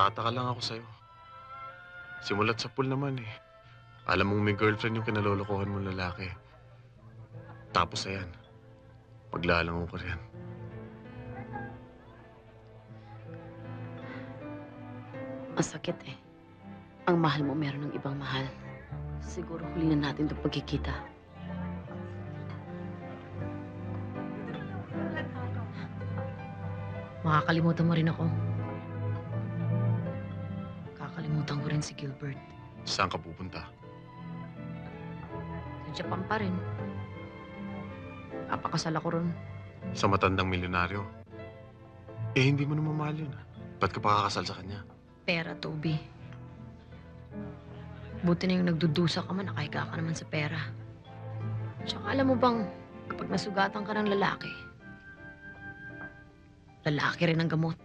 Nagtataka lang ako sa'yo. Simulat sa pool naman eh. Alam mong may girlfriend yung kinalolokohan mong lalaki. Tapos ayan, maglalango ka rin. Masakit eh. Ang mahal mo meron ng ibang mahal. Siguro huli na natin itong pagkikita. Makakalimutan mo rin ako. Kakalimutan ko rin si Gilbert. Saan ka pupunta? Sa Japan pa rin. Papakasal ako ron. Sa matandang milyonaryo. Eh, hindi mo naman mahal yun. Ba't ka pakakasal sa kanya? Pera, Toby. Buti na yung nagdudusa ka man, nakahiga ka naman sa pera. Tsaka alam mo bang, kapag nasugatan ka ng lalaki, lalaki rin ang gamot.